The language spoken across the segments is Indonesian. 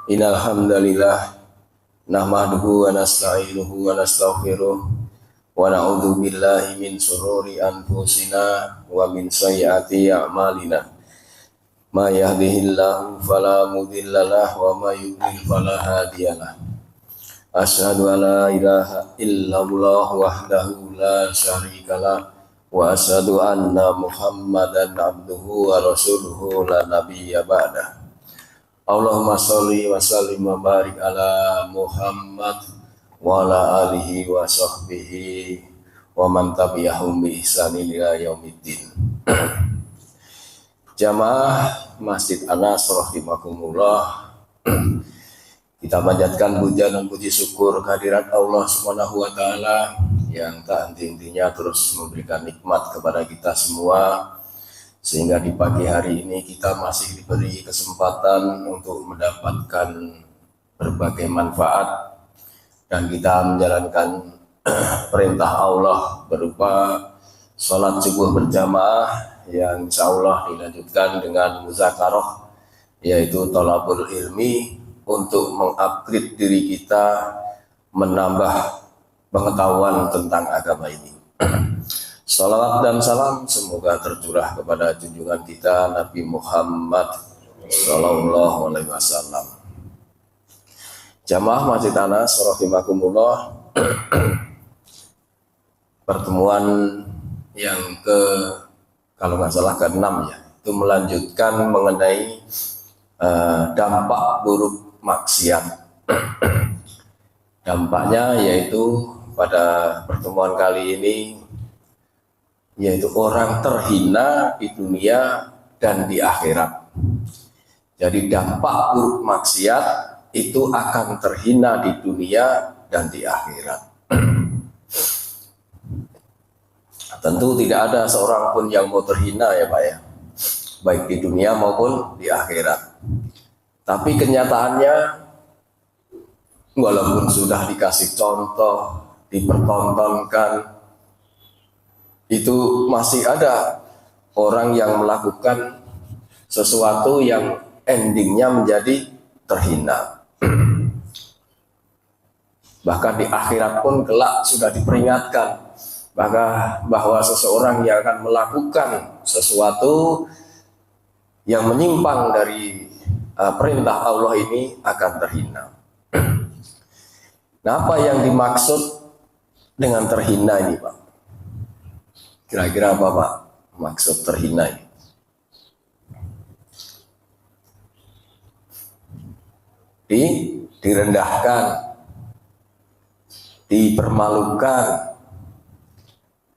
Innal hamdalillah nahmaduhu wa nasta'inuhu wa nastaghfiruh wa na'udzu billahi min shururi anfusina wa min sayyiati a'malina. May yahdihillahu fala mudhillalah wa may yudlil fala hadiyalah. Asyhadu an la ilaha illallah wahdahu la syarikalah wa asyhadu anna Muhammadan abduhu wa rasuluhu la nabiyya ba'dah. Allahumma sholli wa sallim wa barik ala Muhammad wa ala alihi wa sahbihi wa man tabi'ahum bi ihsanin ila yaumiddin. Jamaah Masjid Anas rahimakumullah, kita panjatkan puja dan puji syukur kehadirat Allah Subhanahu wa taala yang tak henti-hentinya terus memberikan nikmat kepada kita semua, sehingga di pagi hari ini kita masih diberi kesempatan untuk mendapatkan berbagai manfaat dan kita menjalankan perintah Allah berupa sholat subuh berjamaah yang insya Allah dilanjutkan dengan muzakarah, yaitu thalabul ilmi, untuk mengupgrade diri kita, menambah pengetahuan tentang agama ini. Salawat dan salam semoga tercurah kepada junjungan kita Nabi Muhammad Sallallahu Alaihi Wasallam. Jamaah Masjid Anas rahimakumullah, pertemuan yang kalau nggak salah ke-6 ya, itu melanjutkan mengenai dampak buruk maksiat. Dampaknya yaitu pada pertemuan kali ini yaitu orang terhina di dunia dan di akhirat. Jadi dampak buruk maksiat itu akan terhina di dunia dan di akhirat. Tentu tidak ada seorang pun yang mau terhina ya Pak ya, baik di dunia maupun di akhirat. Tapi kenyataannya, walaupun sudah dikasih contoh, dipertontonkan, itu masih ada orang yang melakukan sesuatu yang endingnya menjadi terhina. Bahkan di akhirat pun kelak sudah diperingatkan bahwa seseorang yang akan melakukan sesuatu yang menyimpang dari perintah Allah ini akan terhina. Nah, apa yang dimaksud dengan terhina ini Pak? Kira-kira apa Pak maksud terhina ini? Direndahkan, dipermalukan,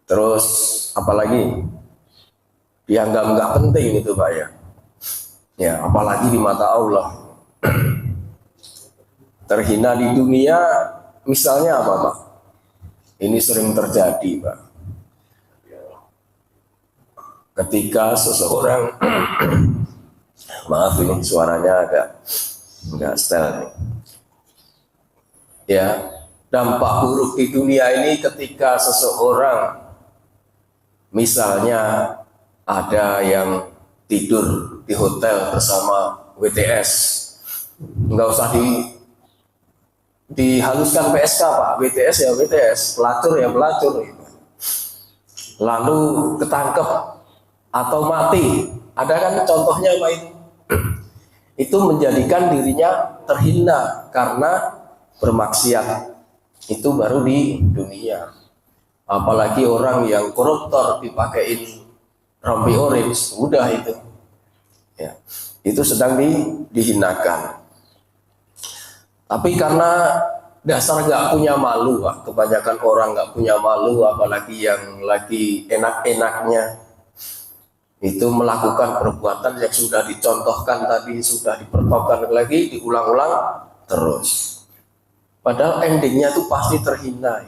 terus apalagi dianggap nggak penting itu Pak ya. Ya, apalagi di mata Allah. Terhina di dunia misalnya apa Pak? Ini sering terjadi Pak. Ketika seseorang maaf ini suaranya agak style nih. Ya, dampak buruk di dunia ini ketika seseorang misalnya ada yang tidur di hotel bersama WTS, nggak usah dihaluskan PSK Pak, WTS ya WTS, pelacur ya pelacur, lalu ketangkep atau mati, ada kan contohnya Pak itu menjadikan dirinya terhina karena bermaksiat. Itu baru di dunia. Apalagi orang yang koruptor dipakein rompi orange, udah itu. Ya, itu sedang dihinakan. Tapi karena dasar nggak punya malu, Pak. Kebanyakan orang nggak punya malu, apalagi yang lagi enak-enaknya itu melakukan perbuatan yang sudah dicontohkan tadi, sudah dipertontonkan lagi, diulang-ulang terus. Padahal endingnya itu pasti terhina.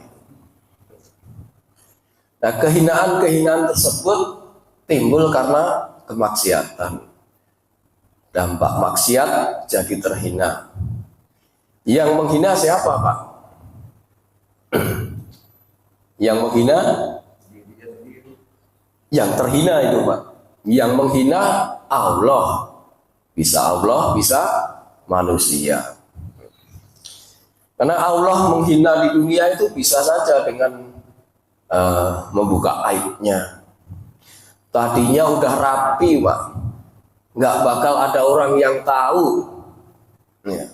Nah, kehinaan-kehinaan tersebut timbul karena kemaksiatan. Dampak maksiat jadi terhina. Yang menghina siapa Pak? Yang menghina, yang terhina itu Pak. Yang menghina Allah. Bisa Allah, bisa manusia. Karena Allah menghina di dunia itu bisa saja dengan membuka aibnya. Tadinya udah rapi, Pak, nggak bakal ada orang yang tahu. Ya.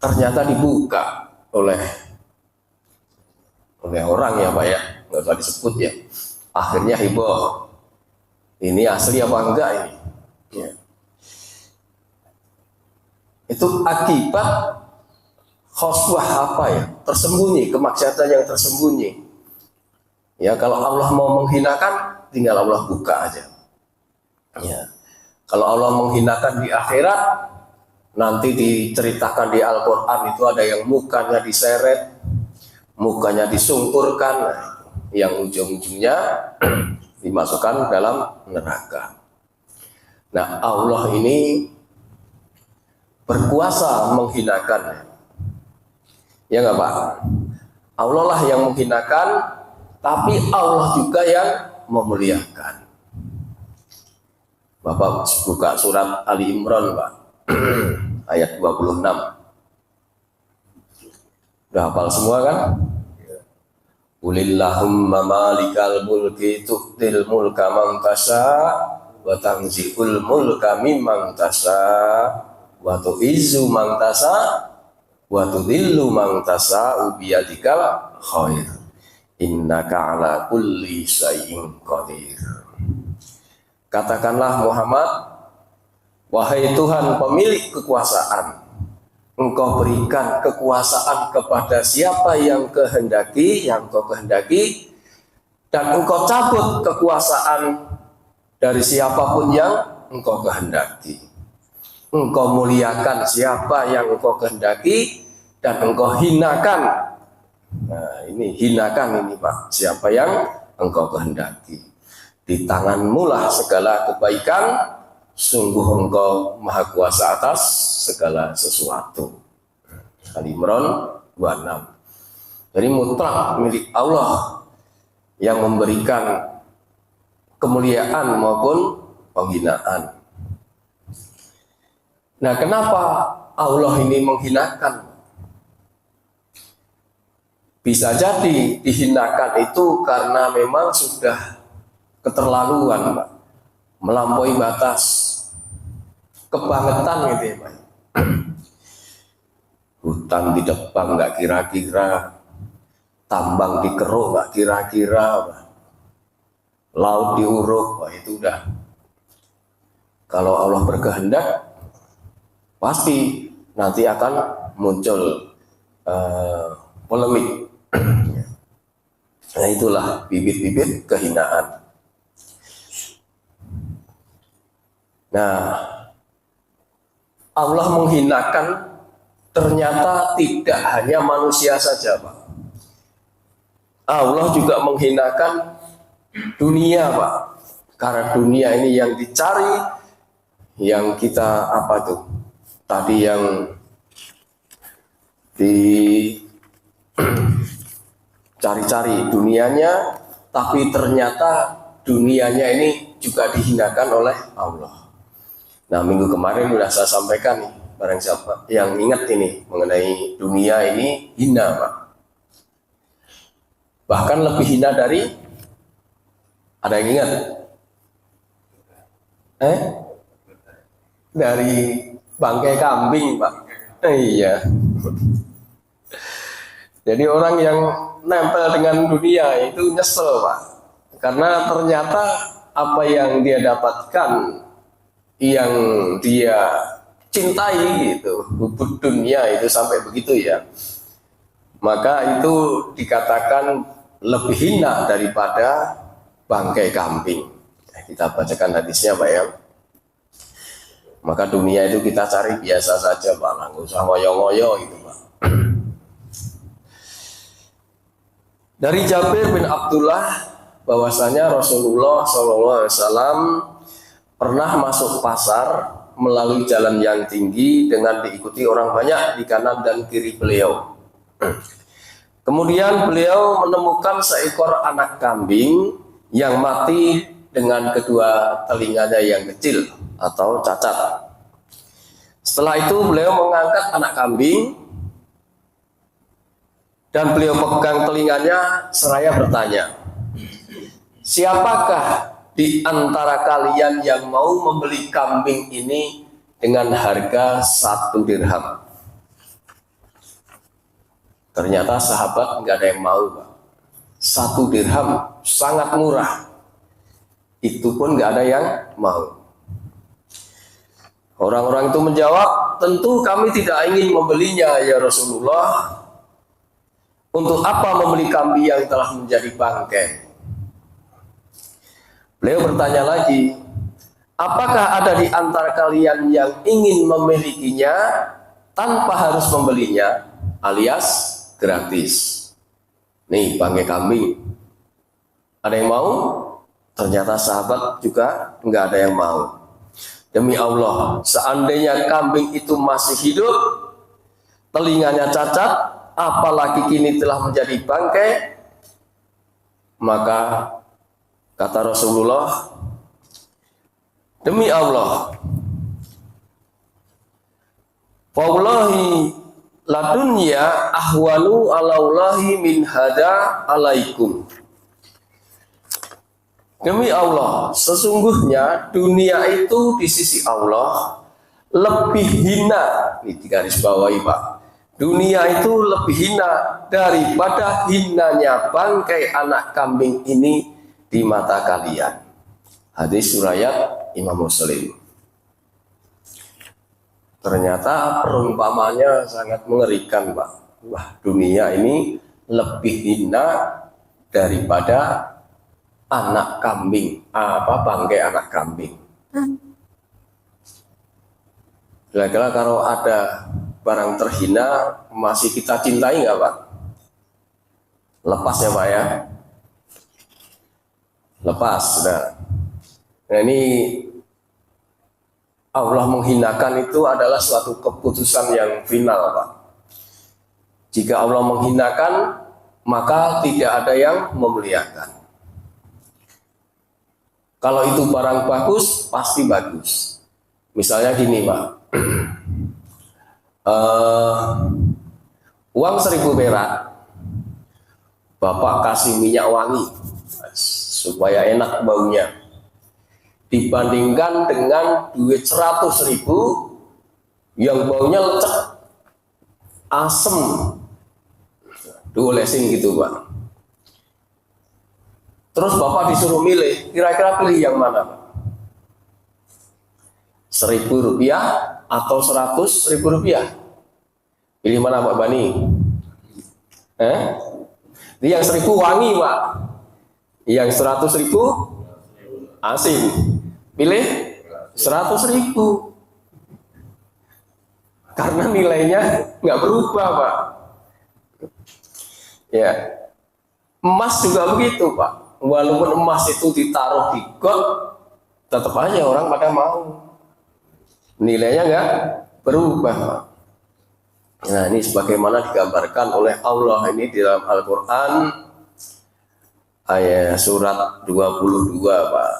Ternyata dibuka oleh orang ya, Pak ya, nggak usah disebut ya. Akhirnya heboh. Ini asli apa enggak ini? Ya. Itu akibat khoswah apa ya? Tersembunyi, kemaksiatan yang tersembunyi. Ya, kalau Allah mau menghinakan, tinggal Allah buka aja. Ya. Kalau Allah menghinakan di akhirat, nanti diceritakan di Al-Quran itu ada yang mukanya diseret, mukanya disungkurkan, yang ujung-ujungnya dimasukkan dalam neraka. Nah, Allah ini berkuasa menghinakan. Ya nggak, Pak? Allah lah yang menghinakan, tapi Allah juga yang memuliakan. Bapak buka surat Ali Imran, Pak. Ayat 26. Udah hafal semua kan? Qulillahumma malikal mulki tu'til mulka man tasha wa tanzi'ul mulka mimman tasha wa tu'izzu man tasha wa tudhillu man tasha biyadikal khair innaka ala kulli syai'in qadir. Katakanlah Muhammad, wahai Tuhan pemilik kekuasaan, Engkau berikan kekuasaan kepada siapa yang kau kehendaki, dan Engkau cabut kekuasaan dari siapapun yang Engkau kehendaki. Engkau muliakan siapa yang Engkau kehendaki, dan Engkau hinakan. Nah, ini hinakan ini, Pak, siapa yang Engkau kehendaki. Di tanganmu lah segala kebaikan, sungguh Engkau maha kuasa atas segala sesuatu. Al-Imran 26. Jadi mutlak milik Allah yang memberikan kemuliaan maupun penghinaan. Nah, kenapa Allah ini menghinakan? Bisa jadi dihinakan itu karena memang sudah keterlaluan, Pak, melampaui batas, kebangetan gitu ya, Pak. Hutan di depan nggak kira-kira, tambang dikeruk nggak kira-kira, Pak. Laut diuruk, Pak, itu udah. Kalau Allah berkehendak, pasti nanti akan muncul polemik. Nah, itulah bibit-bibit kehinaan. Nah, Allah menghinakan ternyata tidak hanya manusia saja, Pak. Allah juga menghinakan dunia, Pak. Karena dunia ini yang dicari, yang kita apa tuh? Tadi yang dicari-cari dunianya, tapi ternyata dunianya ini juga dihinakan oleh Allah. Nah, minggu kemarin sudah saya sampaikan nih, barang siapa yang ingat ini mengenai dunia ini hina, Pak. Bahkan lebih hina dari, ada yang ingat? Dari bangkai kambing, Pak. Iya. Jadi orang yang nempel dengan dunia itu nyesel, Pak. Karena ternyata apa yang dia dapatkan, yang dia cintai gitu, hubud dunia itu sampai begitu ya, maka itu dikatakan lebih hina daripada bangkai kambing. Kita bacakan hadisnya, Pak ya. Maka dunia itu kita cari biasa saja, Pak, nggak usah ngoyo-ngoyo gitu, Pak. Dari Jabir bin Abdullah bahwasanya Rasulullah SAW pernah masuk pasar melalui jalan yang tinggi dengan diikuti orang banyak di kanan dan kiri beliau. Kemudian beliau menemukan seekor anak kambing yang mati dengan kedua telinganya yang kecil atau cacat. Setelah itu beliau mengangkat anak kambing dan beliau pegang telinganya seraya bertanya, siapakah di antara kalian yang mau membeli kambing ini dengan harga 1 dirham? Ternyata sahabat nggak ada yang mau, Pak. 1 dirham sangat murah. Itu pun nggak ada yang mau. Orang-orang itu menjawab, tentu kami tidak ingin membelinya ya Rasulullah. Untuk apa membeli kambing yang telah menjadi bangkai? Beliau bertanya lagi, apakah ada di antara kalian yang ingin memilikinya tanpa harus membelinya, alias gratis? Nih bangkai kambing. Ada yang mau? Ternyata sahabat juga nggak ada yang mau. Demi Allah, seandainya kambing itu masih hidup, telinganya cacat, apalagi kini telah menjadi bangkai, maka kata Rasulullah, demi Allah, wallahi ladunya ahwanu alallahi min hada alaikum. Demi Allah, sesungguhnya dunia itu di sisi Allah lebih hina. Ini digaris bawahi, Pak. Dunia itu lebih hina daripada hinanya bangkai anak kambing ini di mata kalian. Hadis riwayat Imam Muslim. Ternyata perumpamannya sangat mengerikan, Pak. Wah, dunia ini lebih hina daripada anak kambing, bangkai anak kambing. Kira-kira kalau ada barang terhina masih kita cintai nggak, Pak? Lepas ya, Pak ya. Lepas sudah. Nah, ini Allah menghinakan itu adalah suatu keputusan yang final, Pak. Jika Allah menghinakan, maka tidak ada yang memuliakan. Kalau itu barang bagus, pasti bagus. Misalnya gini, Pak. Uang 1.000 perak, Bapak kasih minyak wangi supaya enak baunya. Dibandingkan dengan duit 100.000 yang baunya lecek, asem, diolesin gitu, Pak. Terus Bapak disuruh milih, kira-kira pilih yang mana, Pak? 1.000 rupiah atau 100.000 rupiah? Pilih mana, Pak Bani? Ini yang 1.000 wangi, Pak. Yang 100.000 asin. Pilih 100.000. Karena nilainya nggak berubah, Pak. Ya, emas juga begitu, Pak. Walaupun emas itu ditaruh di got, tetap aja orang pada mau. Nilainya nggak berubah, Pak. Nah, ini sebagaimana digambarkan oleh Allah ini di dalam Al-Quran, ayat surat 22, Pak.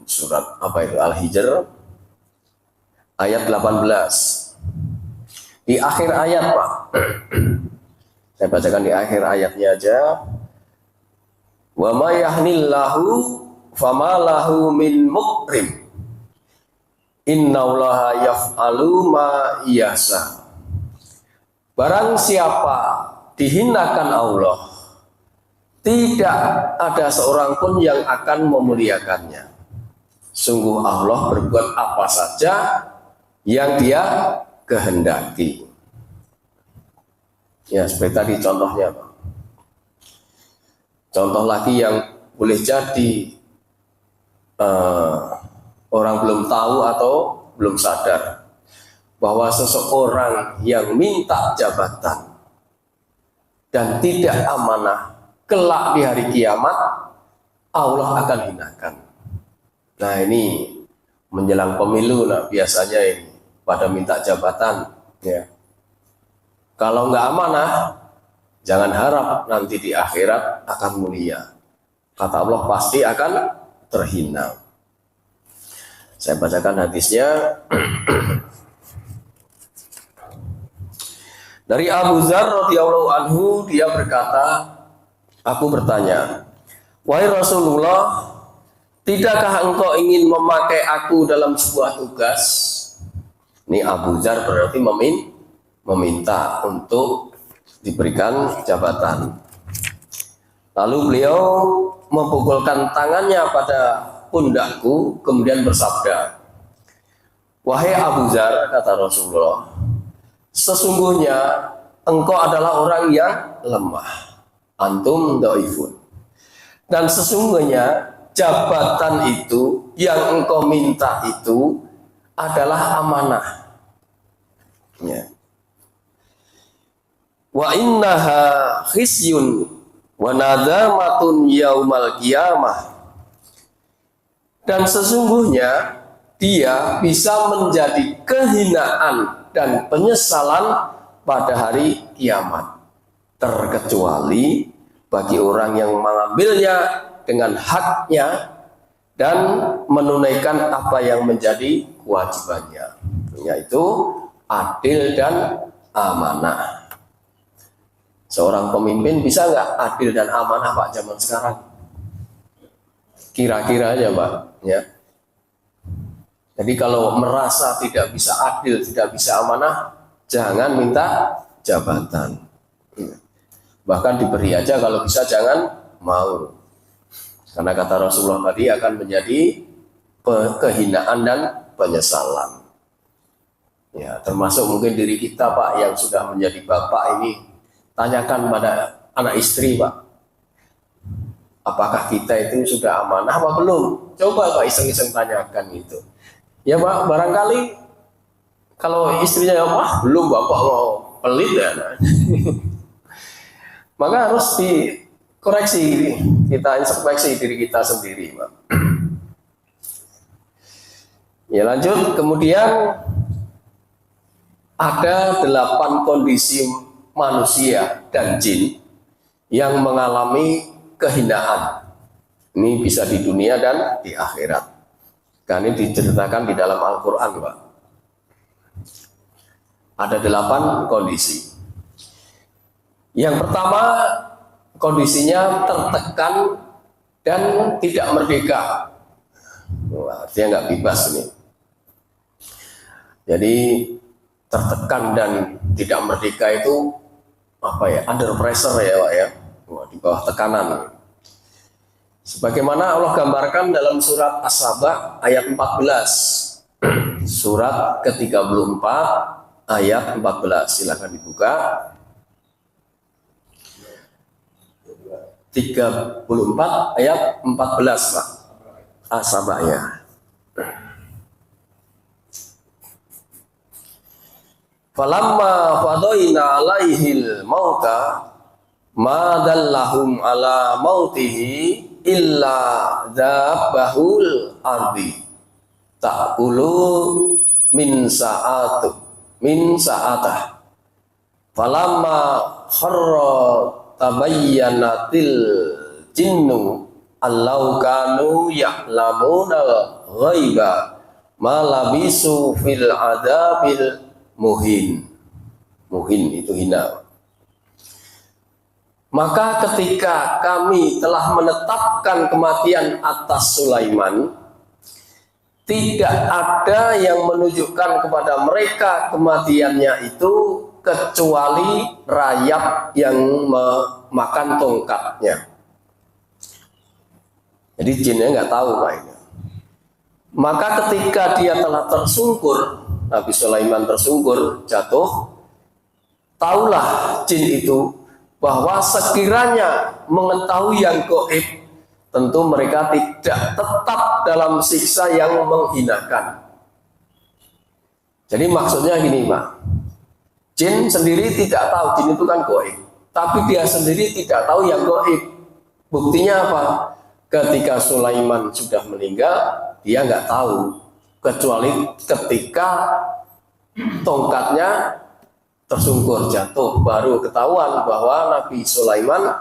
Surat apa itu? Al-Hijr, ayat 18. Di akhir ayat, Pak. Saya bacakan di akhir ayatnya aja. Wa ma yahnillahu fama lahu min mukrim. Innallaha yaf'alu ma yasha. Barang siapa dihinakan Allah, tidak ada seorang pun yang akan memuliakannya. Sungguh Allah berbuat apa saja yang Dia kehendaki. Ya, seperti tadi contohnya, Pak. Contoh lagi yang boleh jadi orang belum tahu atau belum sadar bahwa seseorang yang minta jabatan dan tidak amanah, kelak di hari kiamat Allah akan hinakan. Nah, ini menjelang pemilu, nah biasanya ini pada minta jabatan, ya. Kalau nggak amanah, jangan harap nanti di akhirat akan mulia. Kata Allah pasti akan terhina. Saya bacakan hadisnya. Dari Abu Dzar radhiyallahu anhu, dia berkata, aku bertanya, wahai Rasulullah, tidakkah engkau ingin memakai aku dalam sebuah tugas? Ini Abu Dzar berarti meminta untuk diberikan jabatan. Lalu beliau mempukulkan tangannya pada pundakku, kemudian bersabda, wahai Abu Dzar, kata Rasulullah, sesungguhnya engkau adalah orang yang lemah, antum dhaifun. Dan sesungguhnya jabatan itu yang engkau minta itu adalah amanah. Ya. Wa innaha khisyun wa nadamatun yaumal qiyamah. Dan sesungguhnya dia bisa menjadi kehinaan dan penyesalan pada hari kiamat, terkecuali bagi orang yang mengambilnya dengan haknya dan menunaikan apa yang menjadi kewajibannya, yaitu adil dan amanah. Seorang pemimpin bisa nggak adil dan amanah Pak zaman sekarang? Kira-kira aja Pak, ya. Jadi kalau merasa tidak bisa adil, tidak bisa amanah, jangan minta jabatan. Bahkan diberi aja, kalau bisa jangan mau. Karena kata Rasulullah tadi akan menjadi kehinaan dan penyesalan. Ya, termasuk mungkin diri kita Pak yang sudah menjadi bapak ini, tanyakan pada anak istri Pak, apakah kita itu sudah amanah apa belum? Coba Pak iseng-iseng tanyakan itu. Ya Pak, barangkali kalau istrinya wah belum bapak mau pelit ya, nah. Maka harus dikoreksi, kita introspeksi diri kita sendiri Pak. Ya lanjut, kemudian ada 8 kondisi manusia dan jin yang mengalami kehinaan. Ini bisa di dunia dan di akhirat. Karena ini diceritakan di dalam Al-Quran, Pak. Ada 8 kondisi. Yang pertama, kondisinya tertekan dan tidak merdeka. Artinya nggak bebas ini. Jadi tertekan dan tidak merdeka itu apa ya? Under pressure ya, Pak ya. Di bawah tekanan. Sebagaimana Allah gambarkan dalam surat As-Saba ayat 14. Surat ke-34 ayat 14. Silakan dibuka. 34 ayat 14, Pak. As-Saba ya. Falamma fadaina alaihil mauta ma dallahum ala mautihi illa dhabbahul ardi ta'kulu min sa'atah falamma kharra tabayyanatil jinnu allau kanu ya'lamuna ghaiba ma labisu fil adabil muhin itu hina. Maka ketika kami telah menetapkan kematian atas Sulaiman, tidak ada yang menunjukkan kepada mereka kematiannya itu kecuali rayap yang memakan tongkatnya. Jadi jinnya nggak tahu Pak ini. Maka ketika dia telah tersungkur, Nabi Sulaiman tersungkur, jatuh, taulah jin itu bahwa sekiranya mengetahui yang gaib, tentu mereka tidak tetap dalam siksa yang menghinakan. Jadi maksudnya gini Pak, jin sendiri tidak tahu, jin itu kan gaib, tapi dia sendiri tidak tahu yang gaib. Buktinya apa? Ketika Sulaiman sudah meninggal, dia nggak tahu, kecuali ketika tongkatnya tersungkur jatuh, baru ketahuan bahwa Nabi Sulaiman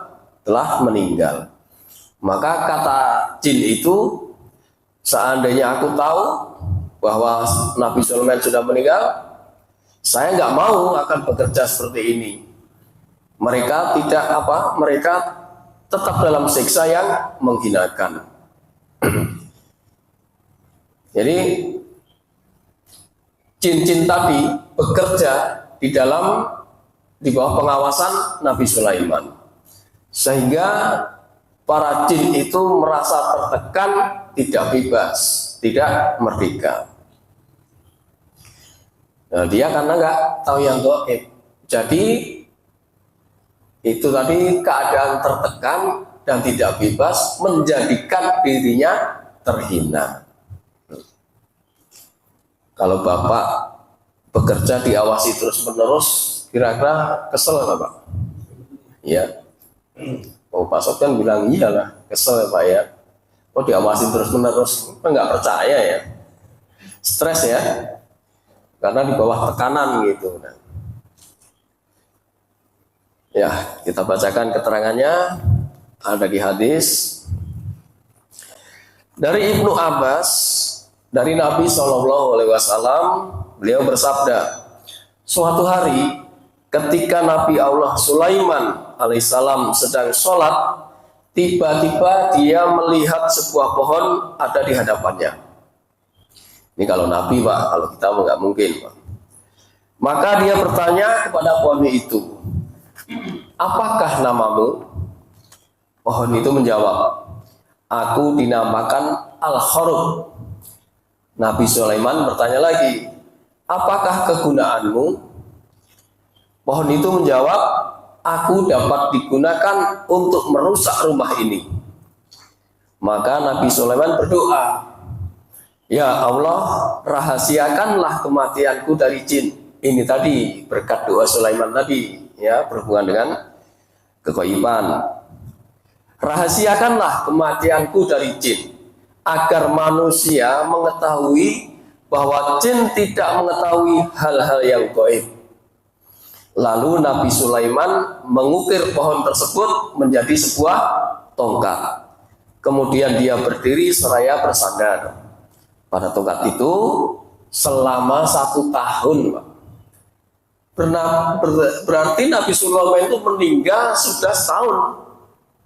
telah meninggal. Maka kata jin itu, Seandainya aku tahu bahwa Nabi Sulaiman sudah meninggal, saya nggak mau akan bekerja seperti ini. Mereka mereka tetap dalam siksa yang menghinakan. Jadi jin-jin tadi bekerja di bawah pengawasan Nabi Sulaiman, sehingga para jin itu merasa tertekan, tidak bebas, tidak merdeka. Nah, dia karena nggak tahu yang gaib, jadi itu tadi keadaan tertekan dan tidak bebas menjadikan dirinya terhina. Kalau Bapak bekerja diawasi terus-menerus, kira-kira kesel nggak Pak? Ya. Oh, Pak Sofyan bilang iyalah, kesel ya Pak ya. Oh, diawasi terus-menerus, nggak percaya ya. Stres ya, karena di bawah tekanan gitu. Ya, kita bacakan keterangannya. Ada di hadis dari Ibnu Abbas, dari Nabi SAW, beliau bersabda, suatu hari ketika Nabi Allah Sulaiman alaihissalam sedang sholat, tiba-tiba dia melihat sebuah pohon ada di hadapannya. Ini kalau Nabi Pak, kalau kita nggak mungkin Pak. Maka dia bertanya kepada pohon itu, apakah namamu? Pohon itu menjawab, aku dinamakan Al-Kharub. Nabi Sulaiman bertanya lagi, apakah kegunaanmu? Pohon itu menjawab, aku dapat digunakan untuk merusak rumah ini. Maka Nabi Sulaiman berdoa, ya Allah, rahasiakanlah kematianku dari jin. Ini tadi berkat doa Sulaiman tadi, ya, berhubungan dengan keghaiban. Rahasiakanlah kematianku dari jin, agar manusia mengetahui bahwa jin tidak mengetahui hal-hal yang gaib. Lalu Nabi Sulaiman mengukir pohon tersebut menjadi sebuah tongkat. Kemudian dia berdiri seraya bersandar pada tongkat itu selama 1 tahun. Berarti Nabi Sulaiman itu meninggal sudah setahun,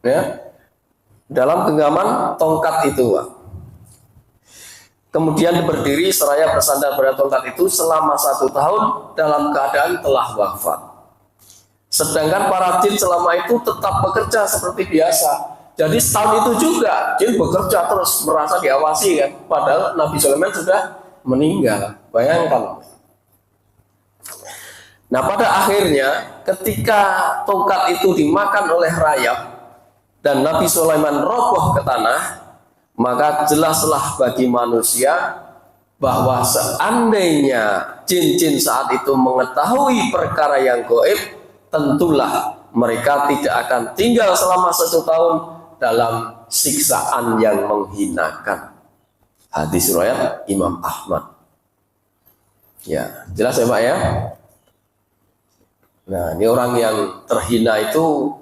ya, dalam genggaman tongkat itu. Kemudian berdiri seraya bersandar pada tongkat itu selama 1 tahun dalam keadaan telah wafat. Sedangkan para jin selama itu tetap bekerja seperti biasa. Jadi setahun itu juga jin bekerja terus, merasa diawasi kan. Padahal Nabi Sulaiman sudah meninggal. Bayangkan. Nah, pada akhirnya ketika tongkat itu dimakan oleh rayap dan Nabi Sulaiman roboh ke tanah, maka jelaslah bagi manusia bahwa seandainya jin-jin saat itu mengetahui perkara yang gaib, tentulah mereka tidak akan tinggal selama 1 tahun dalam siksaan yang menghinakan. Hadis riwayat Imam Ahmad. Ya, jelas ya Pak ya? Nah, ini orang yang terhina itu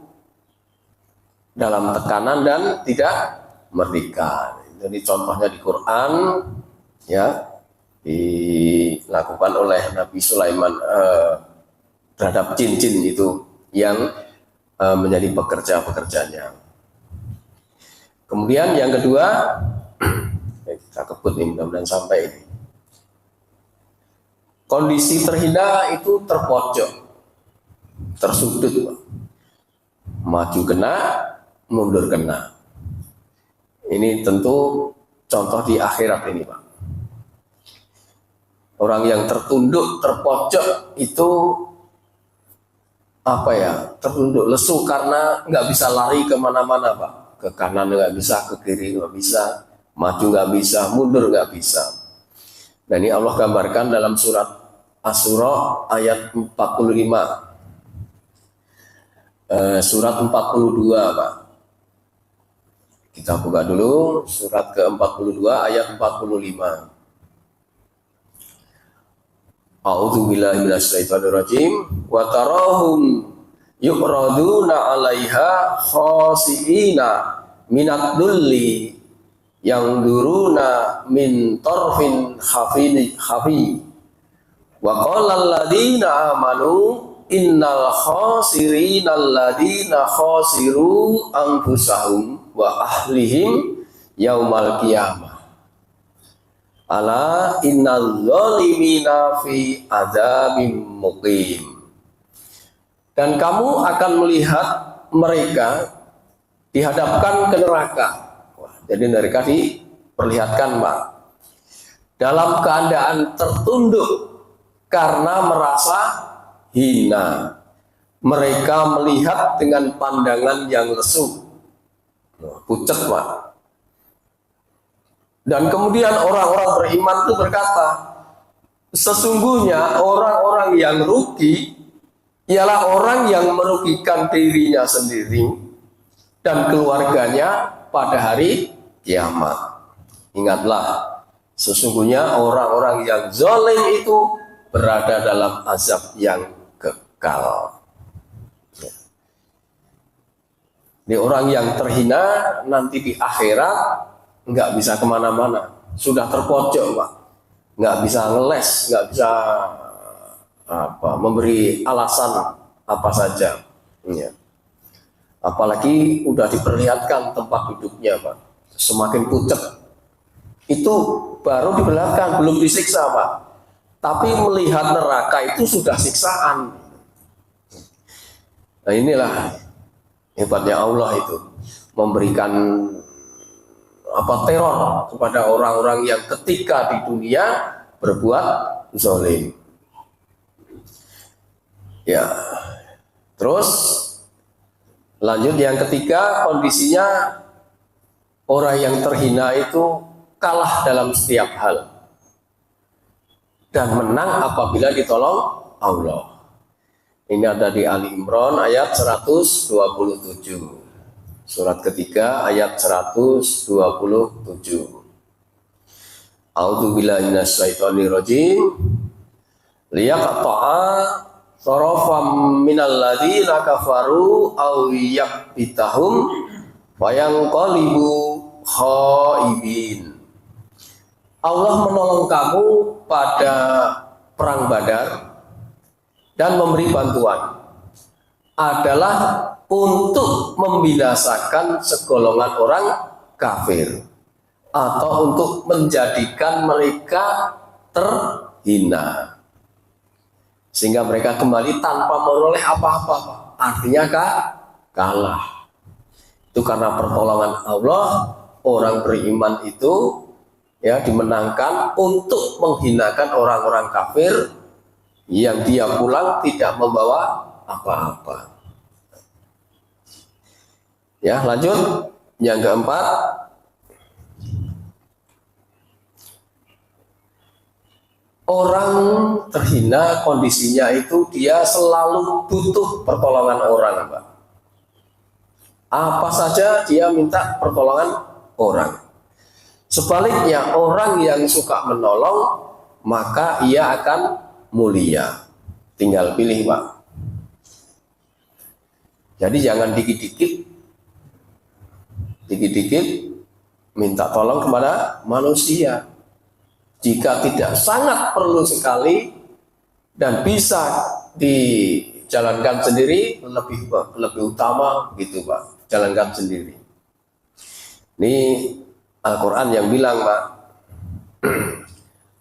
dalam tekanan dan tidak merdeka. Jadi contohnya di Quran, ya, dilakukan oleh Nabi Sulaiman terhadap jin-jin itu yang menjadi pekerja-pekerjanya. Kemudian yang kedua, kita kebut nih, mudah-mudahan sampai ini. Kondisi terhina itu terpojok, tersudut, maju kena, mundur kena. Ini tentu contoh di akhirat ini Pak. Orang yang tertunduk, terpojok itu tertunduk lesu karena nggak bisa lari kemana-mana Pak. Ke kanan nggak bisa, ke kiri nggak bisa, maju nggak bisa, mundur nggak bisa. Dan ini Allah gambarkan dalam surat Asy-Syura ayat 45. Surat 42 Pak. Kita buka dulu surat ke-42 ayat 45. A'udzubillahi minasyaitonirrajim. Wa tarahum yu'raduna 'alaiha khasi'ina minad dulli yang duruna min torfin khafi wa qala alladziina amanu innal khasirina alladziina khasiru anfusahum wa ahlihim yaumal qiyamah ala innal zalimina fi adzabim muqim. Dan kamu akan melihat mereka dihadapkan ke neraka. Wah, jadi mereka diperlihatkan, Pak, dalam keadaan tertunduk karena merasa hina. Mereka melihat dengan pandangan yang lesu, pucet, Pak. Dan kemudian orang-orang beriman itu berkata, sesungguhnya orang-orang yang rugi ialah orang yang merugikan dirinya sendiri dan keluarganya pada hari kiamat. Ingatlah, sesungguhnya orang-orang yang zalim itu berada dalam azab yang kekal. Ini orang yang terhina nanti di akhirat nggak bisa kemana-mana, sudah terpojok, Pak. Nggak bisa ngeles, nggak bisa memberi alasan apa saja, ya. Apalagi udah diperlihatkan tempat duduknya, Pak, semakin pucet. Itu baru diperlihatkan, belum disiksa, Pak. Tapi melihat neraka itu sudah siksaan. Nah, inilah hebatnya Allah itu, memberikan teror kepada orang-orang yang ketika di dunia berbuat zalim. Ya, terus lanjut yang ketiga, kondisinya orang yang terhina itu kalah dalam setiap hal dan menang apabila ditolong Allah. Ini ada di Ali Imran ayat 127, surat ketiga ayat 127. A'udzubillahi minasyaitonirrajim. Liyaqta'a sarafam minal ladzina kafaru aw yaqbitahum fayanqalibu khaibin. Allah menolong kamu pada perang Badar dan memberi bantuan adalah untuk membinasakan segolongan orang kafir atau untuk menjadikan mereka terhina sehingga mereka kembali tanpa memperoleh apa-apa. Artinya kalah. Itu karena pertolongan Allah, orang beriman itu ya dimenangkan untuk menghinakan orang-orang kafir yang dia pulang tidak membawa apa-apa. Ya, lanjut yang keempat, orang terhina kondisinya itu dia selalu butuh pertolongan orang, Pak. Apa saja dia minta pertolongan orang. Sebaliknya, orang yang suka menolong maka ia akan mulia. Tinggal pilih, Pak. Jadi jangan dikit-dikit minta tolong kepada manusia. Jika tidak sangat perlu sekali dan bisa dijalankan sendiri, lebih utama gitu, Pak. Jalankan sendiri. Ini Al-Quran yang bilang, Pak,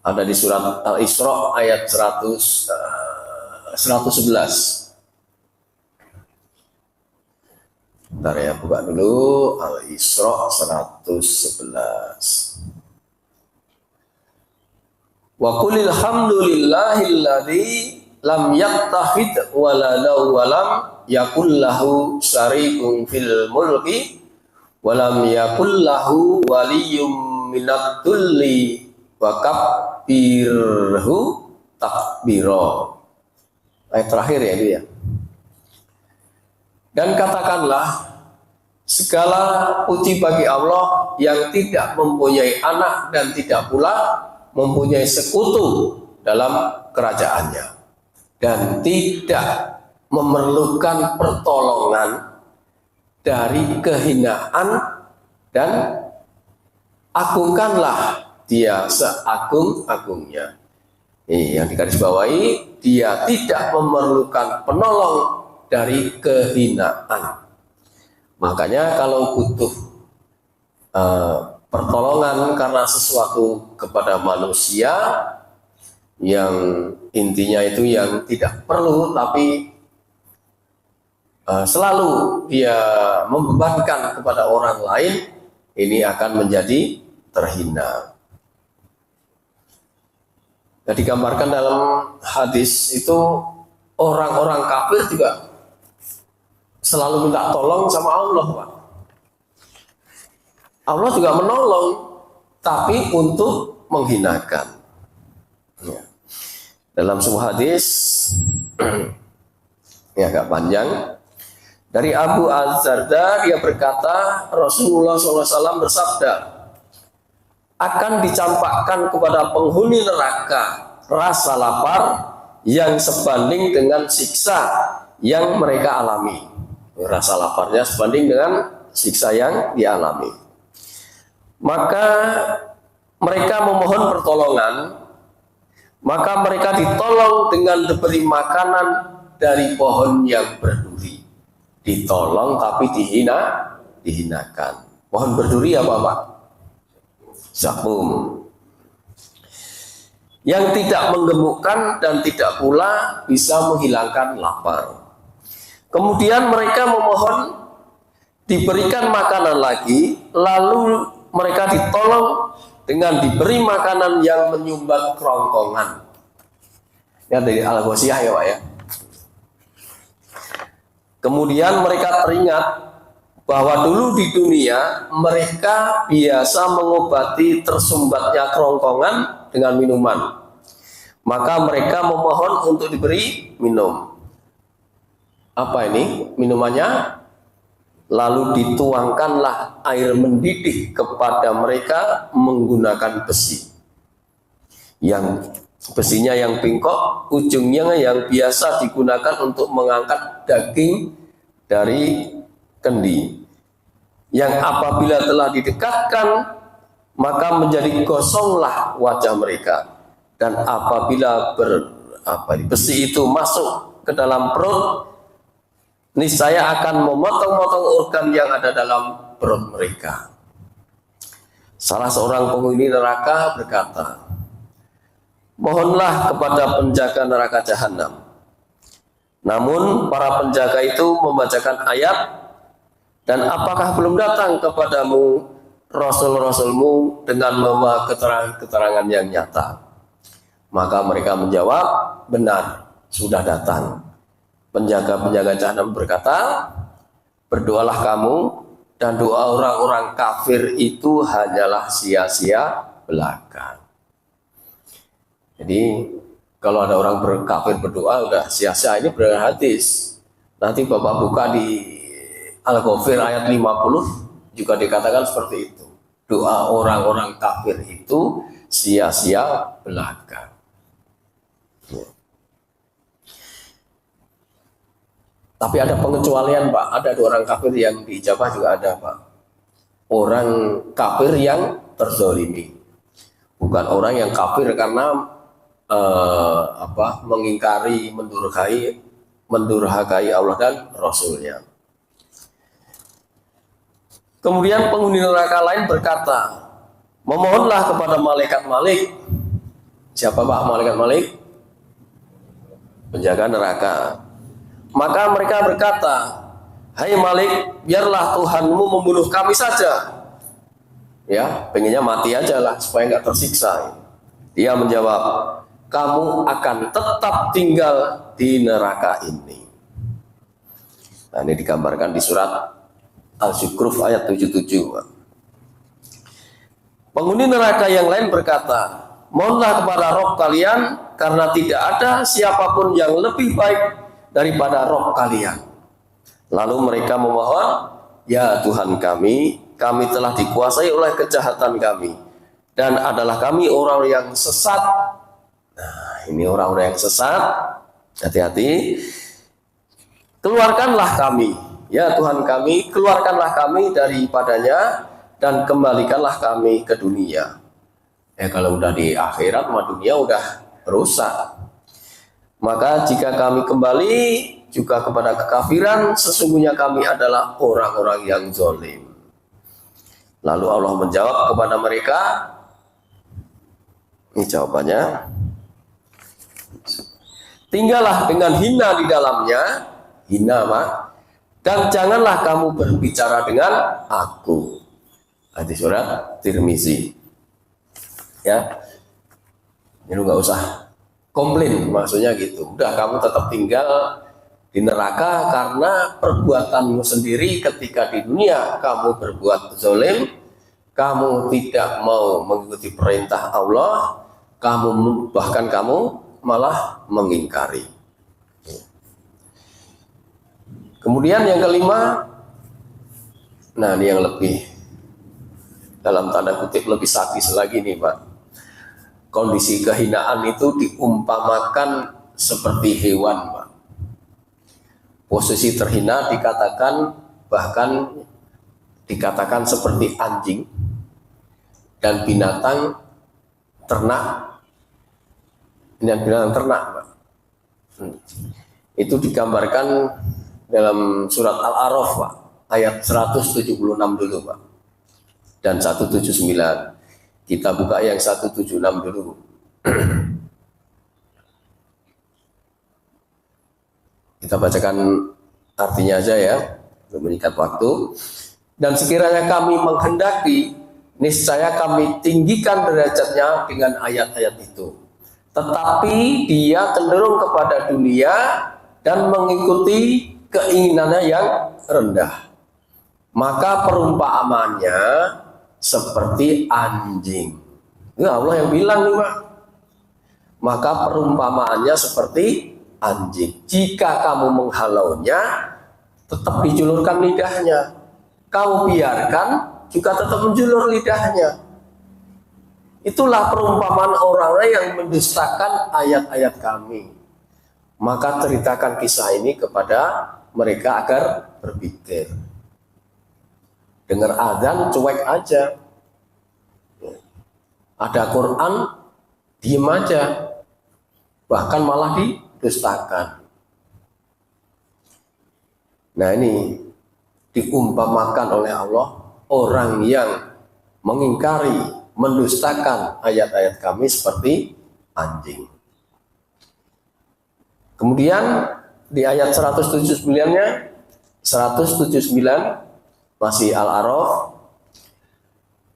ada di surat Al-Isra ayat 111. Bentar ya, buka dulu Al-Isra 111. Wa qulil hamdulillahilladzi lam yattakhid waladaw wa lam yakul lahu syarikun fil mulki wa lam yakul lahu waliyyun minad dhulli wa kabbirhu takbira. Ayat terakhir ya itu ya. Dan katakanlah, segala puji bagi Allah yang tidak mempunyai anak dan tidak pula mempunyai sekutu dalam kerajaannya dan tidak memerlukan pertolongan dari kehinaan dan agungkanlah dia seagung-agungnya. Yang digarisbawahi, dia tidak memerlukan penolong dari kehinaan. Makanya kalau butuh pertolongan karena sesuatu kepada manusia yang intinya itu yang tidak perlu, tapi selalu dia membebankan kepada orang lain, ini akan menjadi terhina. Nah, digambarkan dalam hadis itu orang-orang kafir juga selalu minta tolong sama Allah, Pak. Allah juga menolong, tapi untuk menghinakan. Ya. Dalam sebuah hadis, ini agak panjang, dari Abu Az-Zarda, dia berkata, Rasulullah SAW bersabda, akan dicampakkan kepada penghuni neraka rasa lapar yang sebanding dengan siksa yang mereka alami. Rasa laparnya sebanding dengan siksa yang dialami. Maka mereka memohon pertolongan, maka mereka ditolong dengan diberi makanan dari pohon yang berduri. Ditolong tapi dihinakan. Pohon berduri apa, Pak? Zakum. Yang tidak menggemukkan dan tidak pula bisa menghilangkan lapar. Kemudian mereka memohon diberikan makanan lagi, lalu mereka ditolong dengan diberi makanan yang menyumbat kerongkongan. Ya, dari Al-Ghosiyah ya, Pak ya. Kemudian mereka teringat bahwa dulu di dunia mereka biasa mengobati tersumbatnya kerongkongan dengan minuman. Maka mereka memohon untuk diberi minum. Apa ini minumannya? Lalu dituangkanlah air mendidih kepada mereka menggunakan besi. Yang besinya yang bengkok, ujungnya yang biasa digunakan untuk mengangkat daging dari kendi. Yang apabila telah didekatkan, maka menjadi gosonglah wajah mereka. Dan apabila besi itu masuk ke dalam perut, niscaya akan memotong-motong organ yang ada dalam perut mereka. Salah seorang penghuni neraka berkata, mohonlah kepada penjaga neraka jahanam. Namun para penjaga itu membacakan ayat, dan apakah belum datang kepadamu Rasul-Rasulmu dengan membawa keterangan-keterangan yang nyata? Maka mereka menjawab, benar, sudah datang. Penjaga-penjaga jahanam berkata, berdoalah kamu, dan doa orang-orang kafir itu hanyalah sia-sia belaka. Jadi kalau ada orang kafir berdoa udah sia-sia, ini berhadis. Nanti Bapak buka di Al-Ghafir ayat 50 juga dikatakan seperti itu. Doa orang-orang kafir itu sia-sia belaka. Ya. Tapi ada pengecualian, Pak. Ada dua orang kafir yang diijabah juga ada, Pak. Orang kafir yang terzolimi. Bukan orang yang kafir karena mengingkari, mendurhakai Allah dan Rasulnya. Kemudian penghuni neraka lain berkata, memohonlah kepada malaikat Malik. Siapa, Pak, malaikat Malik? Penjaga neraka. Maka mereka berkata, hai Malik, biarlah Tuhanmu membunuh kami saja. Ya, pengennya mati aja lah supaya nggak tersiksa. Dia menjawab, kamu akan tetap tinggal di neraka ini. Nah, ini digambarkan di surat Al-Zukhruf ayat 77. Penghuni neraka yang lain berkata, mohonlah kepada Rob kalian, karena tidak ada siapapun yang lebih baik daripada Rob kalian. Lalu mereka memohon, ya Tuhan kami telah dikuasai oleh kejahatan kami, dan adalah kami orang yang sesat. Nah, ini orang-orang yang sesat, hati-hati. Keluarkanlah kami, ya Tuhan kami, keluarkanlah kami daripadanya, dan kembalikanlah kami ke dunia. Kalau udah di akhirat mah dunia udah rusak. Maka jika kami kembali juga kepada kekafiran, sesungguhnya kami adalah orang-orang yang zalim. Lalu Allah menjawab kepada mereka, ini jawabannya, tinggallah dengan hina di dalamnya, hina mah, dan janganlah kamu berbicara dengan aku. Hadis surat Tirmizi. Ya, ini nggak usah komplain, maksudnya gitu. Udah kamu tetap tinggal di neraka karena perbuatanmu sendiri. Ketika di dunia kamu berbuat zalim, kamu tidak mau mengikuti perintah Allah, bahkan kamu malah mengingkari. Kemudian yang kelima, nah ini yang lebih dalam tanda kutip lebih sadis lagi nih Pak. Kondisi kehinaan itu diumpamakan seperti hewan, Pak. Posisi terhina bahkan dikatakan seperti anjing dan binatang ternak. Pak. Itu digambarkan dalam surat Al-A'raf, Pak, ayat 176 dulu, Pak. Dan 179. Kita buka yang 176 dulu. Kita bacakan artinya aja ya, untuk meningkat waktu. Dan sekiranya kami menghendaki, niscaya kami tinggikan derajatnya dengan ayat-ayat itu. Tetapi dia cenderung kepada dunia dan mengikuti keinginannya yang rendah. Maka perumpamaannya seperti anjing. Ini Allah yang bilang nih Pak. Maka perumpamaannya seperti anjing. Jika kamu menghalaunya, tetap dijulurkan lidahnya. Kamu biarkan, juga tetap menjulur lidahnya. Itulah perumpamaan orang yang mendustakan ayat-ayat kami. Maka ceritakan kisah ini kepada mereka agar berpikir. Dengar azan cuek aja. Ada Quran diem aja. Bahkan malah didustakan. Nah ini diumpamakan oleh Allah orang yang mengingkari, mendustakan ayat-ayat kami seperti anjing. Kemudian di ayat 179-nya 179 masih Al-A'raf,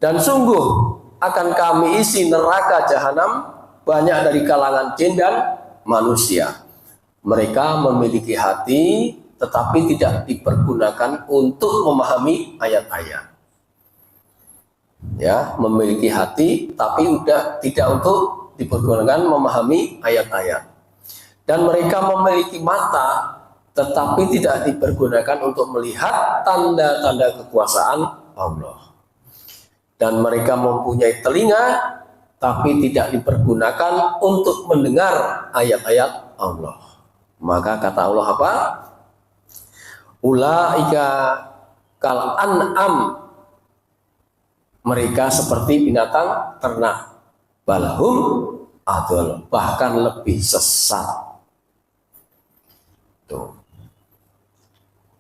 dan sungguh akan kami isi neraka jahanam banyak dari kalangan jin dan manusia. Mereka memiliki hati tetapi tidak dipergunakan untuk memahami ayat-ayat. Ya, memiliki hati tapi tidak untuk dipergunakan memahami ayat-ayat. Dan mereka memiliki mata tetapi tidak dipergunakan untuk melihat tanda-tanda kekuasaan Allah. Dan mereka mempunyai telinga, tapi tidak dipergunakan untuk mendengar ayat-ayat Allah. Maka kata Allah apa? Ulaika kal an'am. Mereka seperti binatang ternak. Balhum adol, bahkan lebih sesat. Tuh.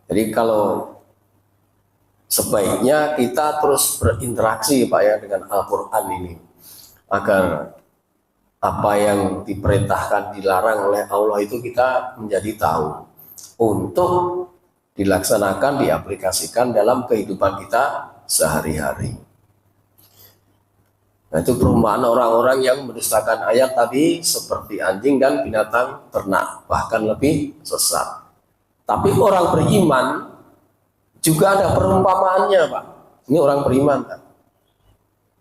Jadi kalau sebaiknya kita terus berinteraksi Pak ya dengan Al-Quran ini, agar apa yang diperintahkan dilarang oleh Allah itu kita menjadi tahu untuk dilaksanakan, diaplikasikan dalam kehidupan kita sehari-hari. Nah itu perumpamaan orang-orang yang mendustakan ayat tadi seperti anjing dan binatang ternak, bahkan lebih sesat. Tapi orang beriman juga ada perumpamaannya Pak. Ini orang beriman Pak.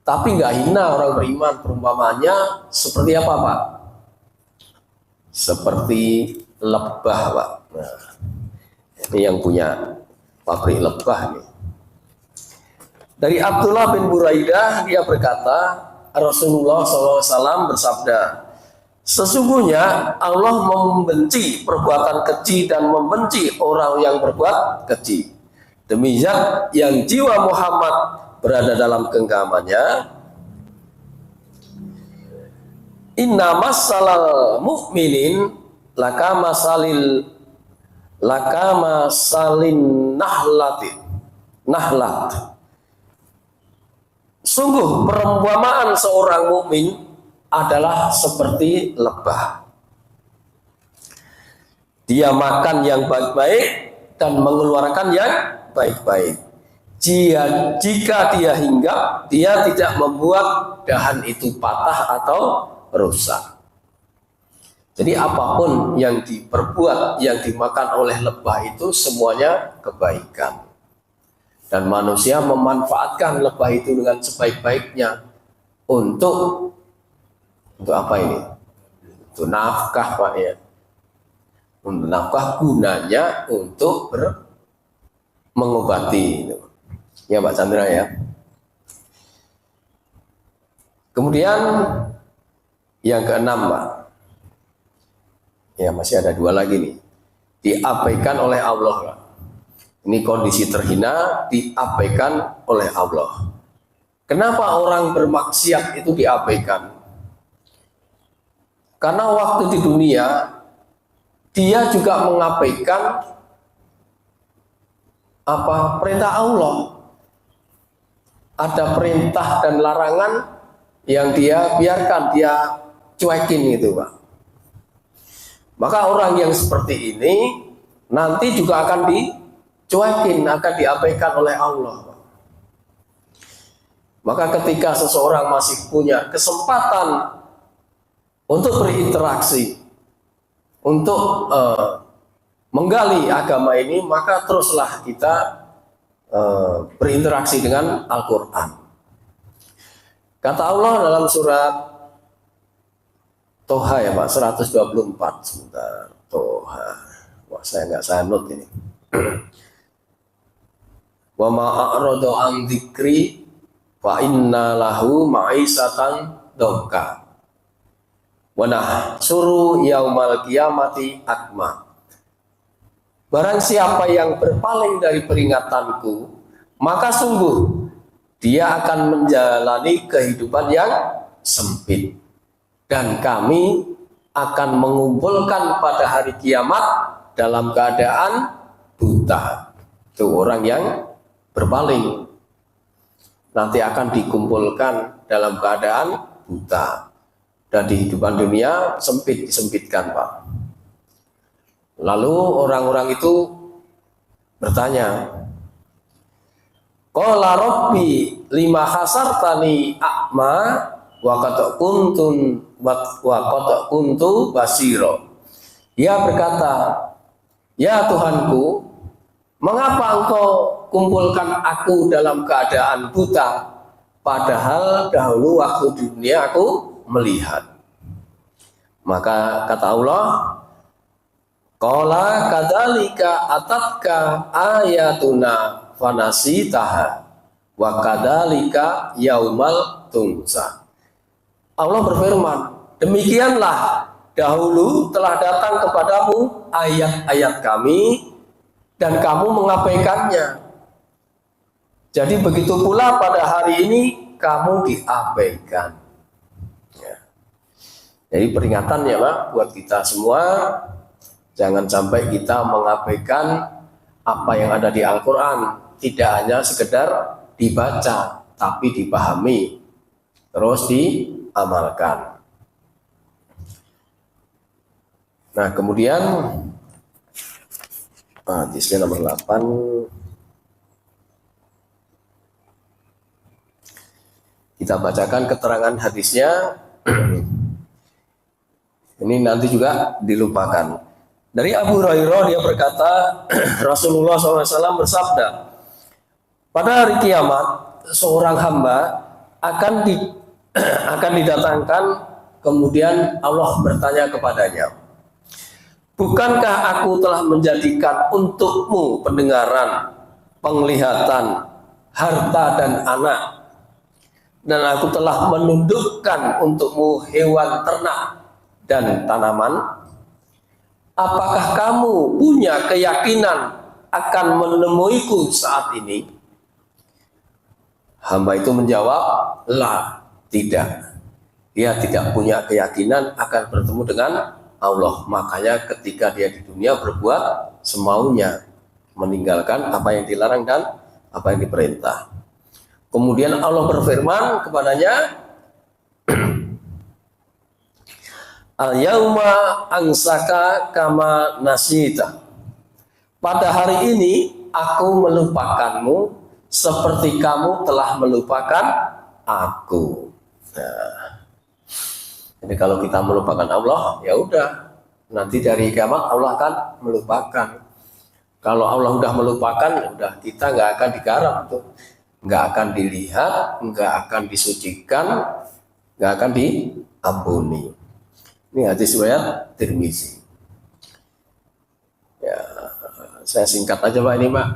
Tapi nggak hina orang beriman. Perumpamaannya seperti apa Pak? Seperti lebah Pak. Nah, ini yang punya pabrik lebah nih. Dari Abdullah bin Buraidah, dia berkata, Rasulullah SAW bersabda, sesungguhnya Allah membenci perbuatan keji dan membenci orang yang berbuat keji. Demikian yang jiwa Muhammad berada dalam genggamannya, inna masalal mu'minin lakama salin nahlat. Sungguh perumpamaan seorang mukmin adalah seperti lebah. Dia makan yang baik-baik dan mengeluarkan yang baik-baik. Jika dia hinggap, dia tidak membuat dahan itu patah atau rusak. Jadi apapun yang diperbuat, yang dimakan oleh lebah itu semuanya kebaikan. Dan manusia memanfaatkan lebah itu dengan sebaik-baiknya untuk apa ini? Untuk nafkah, Pak ya. Untuk nafkah, gunanya untuk mengobati. Ya Pak Chandra ya. Kemudian yang keenam, Pak. Ya masih ada dua lagi nih. Diabaikan oleh Allah, Pak. Ini kondisi terhina diabaikan oleh Allah. Kenapa orang bermaksiat itu diabaikan? Karena waktu di dunia dia juga mengabaikan perintah Allah. Ada perintah dan larangan yang dia biarkan, dia cuekin gitu, Pak. Maka orang yang seperti ini nanti juga akan dicuekin, akan diabaikan oleh Allah, Pak. Maka ketika seseorang masih punya kesempatan untuk berinteraksi, untuk menggali agama ini, maka teruslah kita berinteraksi dengan Al-Quran. Kata Allah dalam surat Toha ya Pak, 124. Sebentar, Toha. Wah, saya nggak sanut ini. Wa ma'aradu an dzikri fa inna lahu ma'isatan dongka. Wa nahsuru yaumal qiyamati akma. Barang siapa yang berpaling dari peringatanku, maka sungguh dia akan menjalani kehidupan yang sempit. Dan kami akan mengumpulkan pada hari kiamat dalam keadaan buta. Itu orang yang berpaling. Nanti akan dikumpulkan dalam keadaan buta. Dan di kehidupan dunia disempitkan, Pak. Lalu orang-orang itu bertanya, qala rabbi lima hasartani a'ma wa qad kuntu basira. Dia berkata, ya Tuhanku, mengapa engkau kumpulkan aku dalam keadaan buta, padahal dahulu waktu di dunia aku melihat. Maka kata Allah, qala kadzalika atatka ayatuna fanasitaha wa kadzalika yaumal tunsa. Allah berfirman, demikianlah dahulu telah datang kepadamu ayat-ayat kami dan kamu mengabaikannya. Jadi begitu pula pada hari ini kamu diabaikan. Ya. Jadi peringatan ya Pak buat kita semua, jangan sampai kita mengabaikan apa yang ada di Al-Quran. Tidak hanya sekedar dibaca, tapi dipahami, terus diamalkan. Nah kemudian hadisnya nomor 8. Kita bacakan keterangan hadisnya. Ini nanti juga dilupakan. Dari Abu Hurairah dia berkata, Rasulullah SAW bersabda, pada hari kiamat seorang hamba akan didatangkan, kemudian Allah bertanya kepadanya, bukankah aku telah menjadikan untukmu pendengaran, penglihatan, harta dan anak, dan aku telah menundukkan untukmu hewan ternak dan tanaman? Apakah kamu punya keyakinan akan menemuiku saat ini? Hamba itu menjawab, la, tidak. Dia tidak punya keyakinan akan bertemu dengan Allah. Makanya ketika dia di dunia berbuat semaunya, meninggalkan apa yang dilarang dan apa yang diperintah. Kemudian Allah berfirman kepadanya, al-yauma angsaka kama nasita. Pada hari ini aku melupakanmu seperti kamu telah melupakan aku. Nah, jadi kalau kita melupakan Allah, ya udah, nanti dari kiamat Allah akan melupakan. Kalau Allah udah melupakan, ya udah, kita nggak akan digarap tuh, nggak akan dilihat, nggak akan disucikan, nggak akan diampuni. Ini hadis riwayat Tirmizi. Ya, saya singkat aja Pak ini Pak.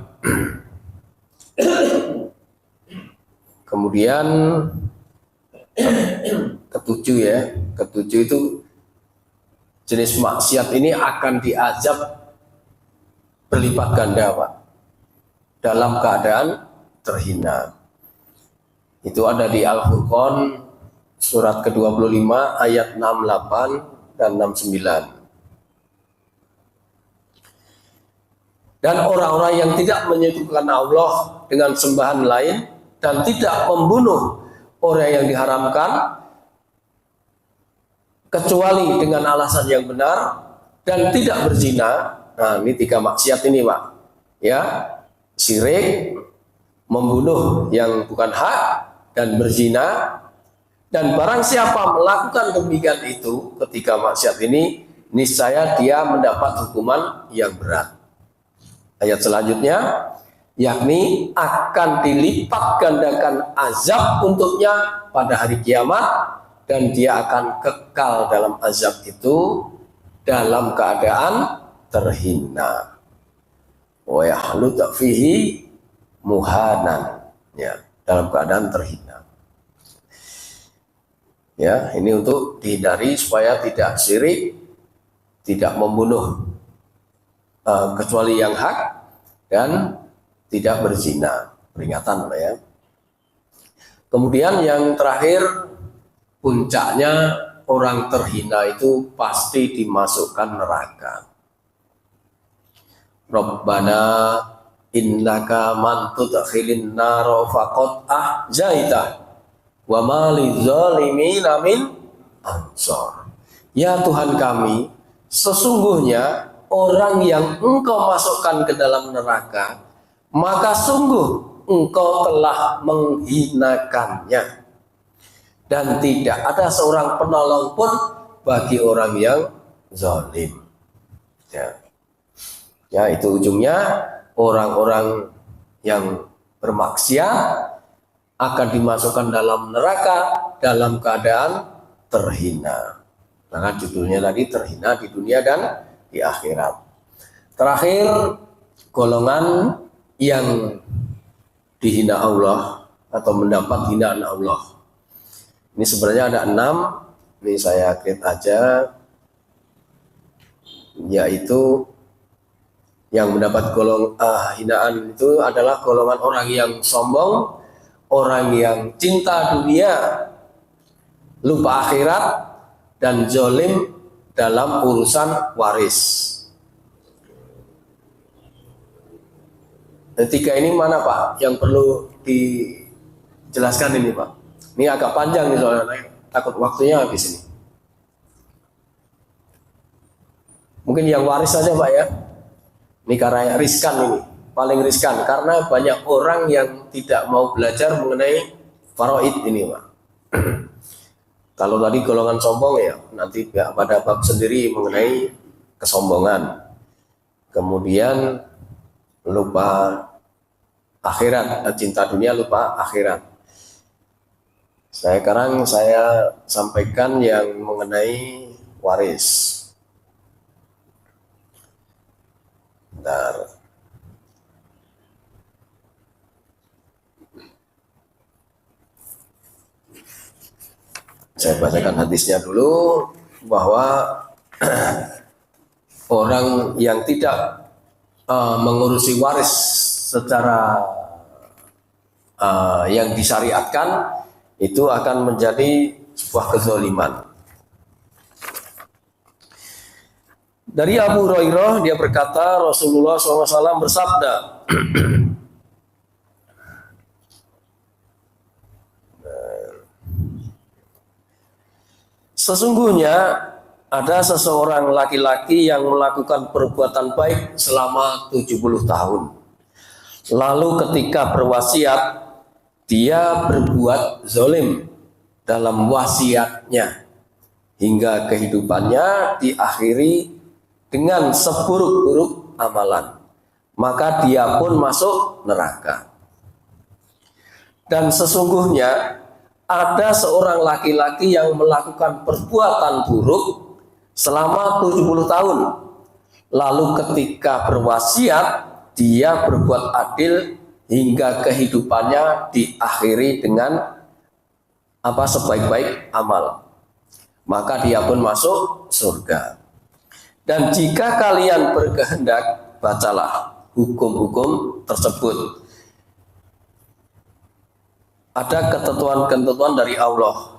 Kemudian ketujuh ya, ketujuh itu jenis maksiat ini akan diazab berlipat ganda Pak, dalam keadaan terhina. Itu ada di Al-Furqan surat ke-25 ayat 68 dan 69. Dan orang-orang yang tidak menyekutukan Allah dengan sembahan lain dan tidak membunuh orang yang diharamkan kecuali dengan alasan yang benar dan tidak berzina. Nah, ini 3 maksiat ini Pak. Ya, syirik, membunuh yang bukan hak, dan berzina. Dan barang siapa melakukan demikian itu ketika maksiat ini, niscaya dia mendapat hukuman yang berat. Ayat selanjutnya, yakni akan dilipat gandakan azab untuknya pada hari kiamat, dan dia akan kekal dalam azab itu dalam keadaan terhina. Wa yahlut fihi muhanan, ya, dalam keadaan terhina. Ya, ini untuk dihindari supaya tidak syirik, tidak membunuh kecuali yang hak, dan tidak berzina. Peringatan ya. Kemudian yang terakhir, puncaknya orang terhina itu pasti dimasukkan neraka. Rabbana innaka man tudkhilin naro faqad ahzaita wa ma lidzalimina min ansor. Ya Tuhan kami, sesungguhnya orang yang Engkau masukkan ke dalam neraka, maka sungguh Engkau telah menghinakannya, dan tidak ada seorang penolong pun bagi orang yang zalim. Ya, itu ujungnya orang-orang yang bermaksiat akan dimasukkan dalam neraka dalam keadaan terhina. Maka judulnya tadi terhina di dunia dan di akhirat. Terakhir, golongan yang dihina Allah atau mendapat hinaan Allah. Ini sebenarnya ada 6. Ini saya create aja, yaitu yang mendapat hinaan itu adalah golongan orang yang sombong, orang yang cinta dunia, lupa akhirat, dan zalim dalam urusan waris. Tiga ini mana Pak yang perlu dijelaskan ini Pak? Ini agak panjang nih soalnya, takut waktunya habis ini. Mungkin yang waris saja Pak ya. Ini karena riskan ini, paling riskan karena banyak orang yang tidak mau belajar mengenai faraid ini Pak. Kalau tadi golongan sombong ya, nanti pada bab sendiri mengenai kesombongan. Kemudian lupa akhirat, cinta dunia lupa akhirat. Sekarang saya sampaikan yang mengenai waris. Bentar. Saya bacakan hadisnya dulu, bahwa orang yang tidak mengurusi waris secara yang disyariatkan itu akan menjadi sebuah kezaliman. Dari Abu Hurairah dia berkata Rasulullah SAW bersabda, sesungguhnya ada seseorang laki-laki yang melakukan perbuatan baik selama 70 tahun. Lalu ketika berwasiat, dia berbuat zalim dalam wasiatnya hingga kehidupannya diakhiri dengan seburuk-buruk amalan. Maka dia pun masuk neraka. Dan sesungguhnya ada seorang laki-laki yang melakukan perbuatan buruk selama 70 tahun. Lalu ketika berwasiat, dia berbuat adil hingga kehidupannya diakhiri dengan sebaik-baik amal. Maka dia pun masuk surga. Dan jika kalian berkehendak, bacalah hukum-hukum tersebut. Ada ketentuan-ketentuan dari Allah.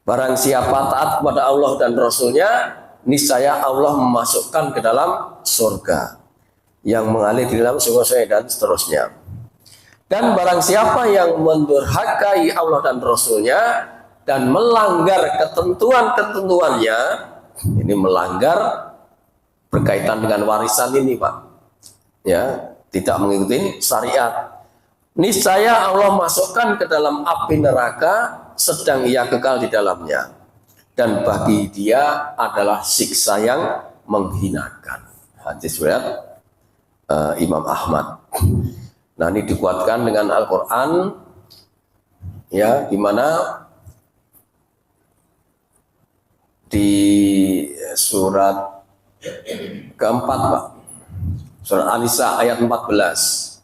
Barang siapa taat kepada Allah dan Rasulnya, niscaya Allah memasukkan ke dalam surga yang mengalir di dalam sungai-sungai dan seterusnya. Dan barang siapa yang mendurhakai Allah dan Rasulnya dan melanggar ketentuan-ketentuannya, ini melanggar berkaitan dengan warisan ini, Pak. Ya, tidak mengikuti syariat. Niscaya Allah masukkan ke dalam api neraka sedang ia kekal di dalamnya, dan bagi dia adalah siksa yang menghinakan. Hadis riwayat Imam Ahmad. Nah, ini dikuatkan dengan Al-Quran, ya, di mana di surat keempat, Pak, surat An-Nisa ayat 14.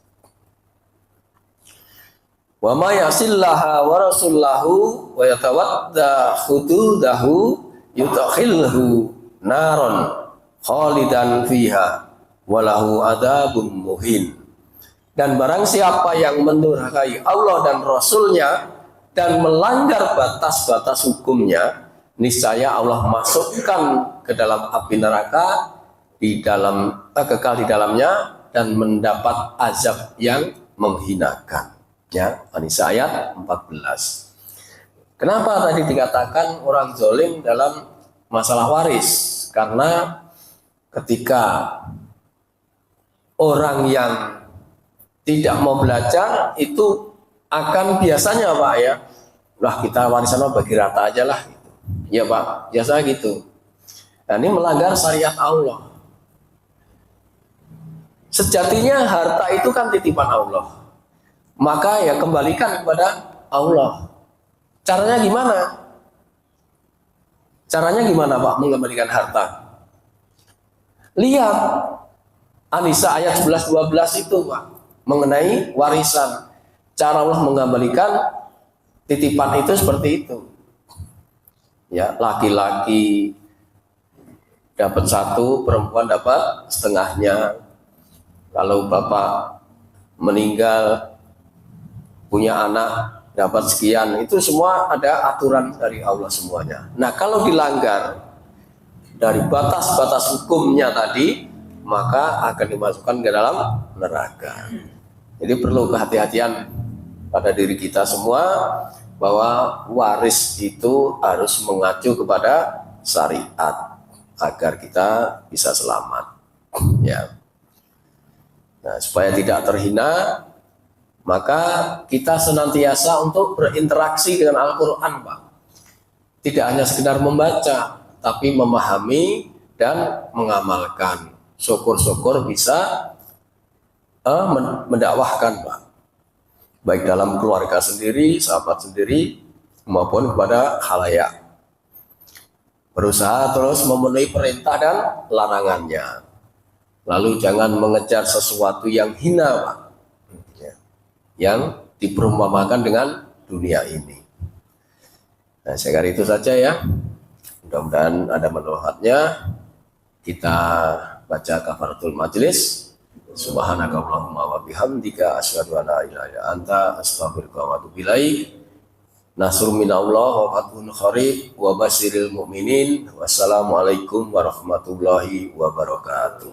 Wa ma yasillaha wa rasullahu wa yatawadda hududahu yutakhilhu naron khalidan fiha walahu adabun muhin. Dan barang siapa yang mendurhakai Allah dan Rasulnya dan melanggar batas-batas hukumnya, niscaya Allah masukkan ke dalam api neraka, kekal di dalamnya, dan mendapat azab yang menghinakan. Ya, An-Nisa ayat 14. Kenapa tadi dikatakan orang zalim dalam masalah waris? Karena ketika orang yang tidak mau belajar itu akan biasanya, Pak, ya, lah kita warisan bagi rata aja lah, gitu. Ya, Pak, biasa gitu. Nah, ini melanggar syariat Allah. Sejatinya harta itu kan titipan Allah. Maka ya kembalikan kepada Allah. Caranya gimana? Caranya gimana, Pak, mengembalikan harta? Lihat An-Nisa ayat 11-12 itu, Pak, mengenai warisan. Cara Allah mengembalikan titipan itu seperti itu. Ya, laki-laki dapat satu, perempuan dapat setengahnya. Kalau bapak meninggal punya anak dapat sekian, itu semua ada aturan dari Allah semuanya. Nah, kalau dilanggar dari batas-batas hukumnya tadi, maka akan dimasukkan ke dalam neraka. Jadi perlu kehati-hatian pada diri kita semua bahwa waris itu harus mengacu kepada syariat agar kita bisa selamat. Ya. Nah, supaya tidak terhina, maka kita senantiasa untuk berinteraksi dengan Al-Quran, Pak. Tidak hanya sekedar membaca, tapi memahami dan mengamalkan. Syukur-syukur bisa mendakwahkan, Pak. Baik dalam keluarga sendiri, sahabat sendiri, maupun kepada khalayak. Berusaha terus memenuhi perintah dan larangannya. Lalu jangan mengejar sesuatu yang hina, Pak, yang diperumpamakan dengan dunia ini. Nah, saya kira itu saja ya. Mudah-mudahan ada manfaatnya. Kita baca kafaratul majlis. Subhanakallahumma wa bihamdika asyhadu an la ilaha illa anta astaghfiruka wa atubu ilaik. Nasrun minallah wa fathun qarib wa basyiril mu'minin. Wassalamualaikum warahmatullahi wabarakatuh.